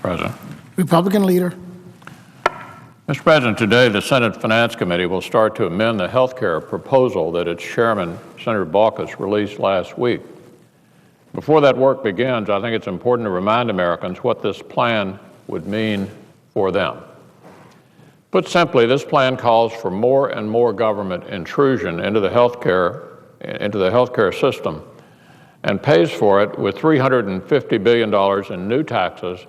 Mr. President. Republican leader. Mr. President, today the Senate Finance Committee will start to amend the health care proposal that its chairman, Senator Baucus, released last week. Before that work begins, I think it's important to remind Americans what this plan would mean for them. Put simply, this plan calls for more and more government intrusion into the healthcare system and pays for it with $350 billion in new taxes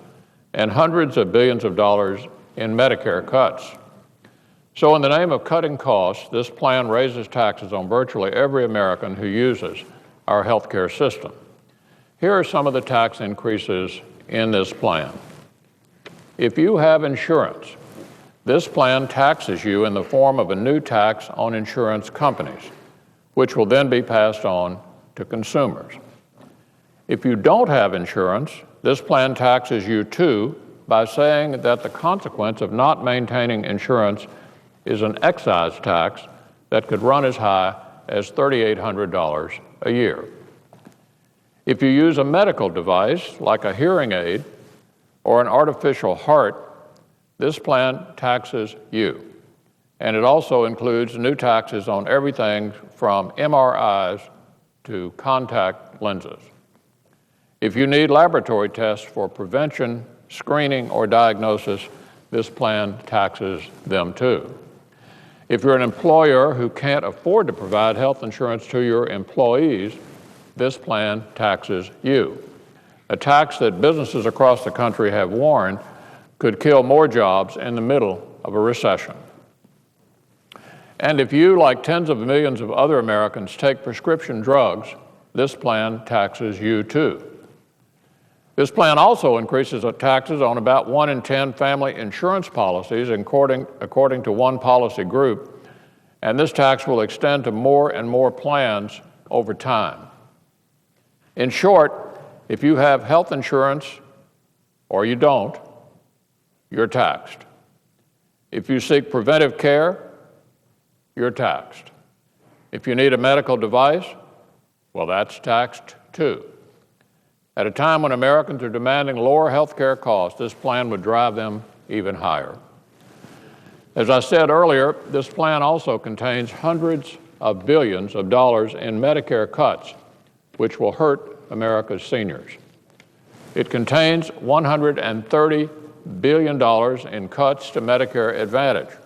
and hundreds of billions of dollars in Medicare cuts. So in the name of cutting costs, this plan raises taxes on virtually every American who uses our healthcare system. Here are some of the tax increases in this plan. If you have insurance, this plan taxes you in the form of a new tax on insurance companies, which will then be passed on to consumers. If you don't have insurance, this plan taxes you too by saying that the consequence of not maintaining insurance is an excise tax that could run as high as $3,800 a year. If you use a medical device like a hearing aid or an artificial heart, this plan taxes you. And it also includes new taxes on everything from MRIs to contact lenses. If you need laboratory tests for prevention, screening, or diagnosis, this plan taxes them too. If you're an employer who can't afford to provide health insurance to your employees, this plan taxes you. A tax that businesses across the country have warned could kill more jobs in the middle of a recession. And if you, like tens of millions of other Americans, take prescription drugs, this plan taxes you too. This plan also increases taxes on about 1 in 10 family insurance policies, according to one policy group, and this tax will extend to more and more plans over time. In short, if you have health insurance or you don't, you're taxed. If you seek preventive care, you're taxed. If you need a medical device, well, that's taxed too. At a time when Americans are demanding lower health care costs, this plan would drive them even higher. As I said earlier, this plan also contains hundreds of billions of dollars in Medicare cuts, which will hurt America's seniors. It contains $130 billion in cuts to Medicare Advantage,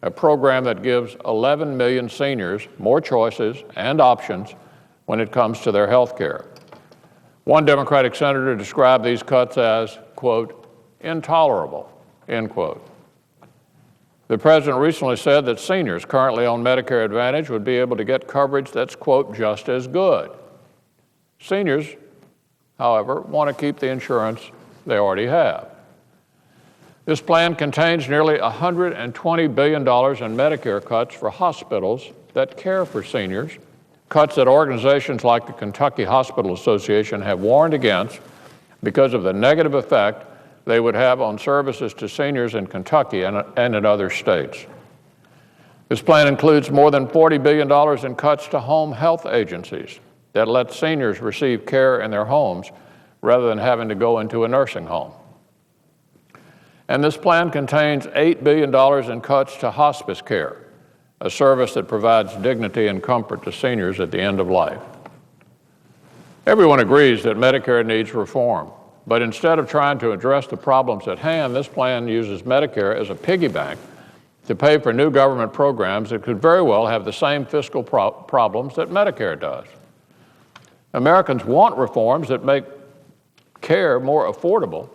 a program that gives 11 million seniors more choices and options when it comes to their health care. One Democratic senator described these cuts as, quote, intolerable, end quote. The president recently said that seniors currently on Medicare Advantage would be able to get coverage that's, quote, just as good. Seniors, however, want to keep the insurance they already have. This plan contains nearly $120 billion in Medicare cuts for hospitals that care for seniors, cuts that organizations like the Kentucky Hospital Association have warned against because of the negative effect they would have on services to seniors in Kentucky and in other states. This plan includes more than $40 billion in cuts to home health agencies that let seniors receive care in their homes rather than having to go into a nursing home. And this plan contains $8 billion in cuts to hospice care, a service that provides dignity and comfort to seniors at the end of life. Everyone agrees that Medicare needs reform, but instead of trying to address the problems at hand, this plan uses Medicare as a piggy bank to pay for new government programs that could very well have the same fiscal problems that Medicare does. Americans want reforms that make care more affordable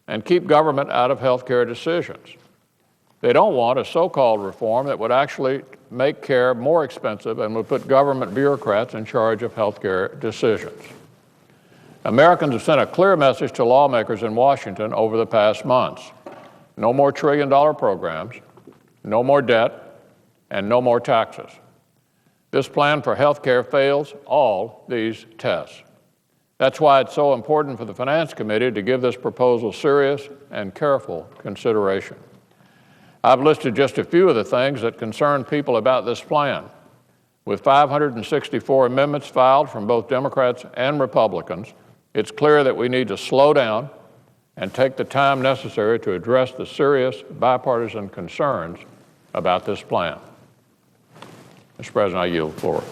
and keep government out of health care decisions. They don't want a so-called reform that would actually make care more expensive and would put government bureaucrats in charge of health care decisions. Americans have sent a clear message to lawmakers in Washington over the past months. No more trillion-dollar programs, no more debt, and no more taxes. This plan for health care fails all these tests. That's why it's so important for the Finance Committee to give this proposal serious and careful consideration. I've listed just a few of the things that concern people about this plan. With 564 amendments filed from both Democrats and Republicans, it's clear that we need to slow down and take the time necessary to address the serious bipartisan concerns about this plan. Mr. President, I yield the floor.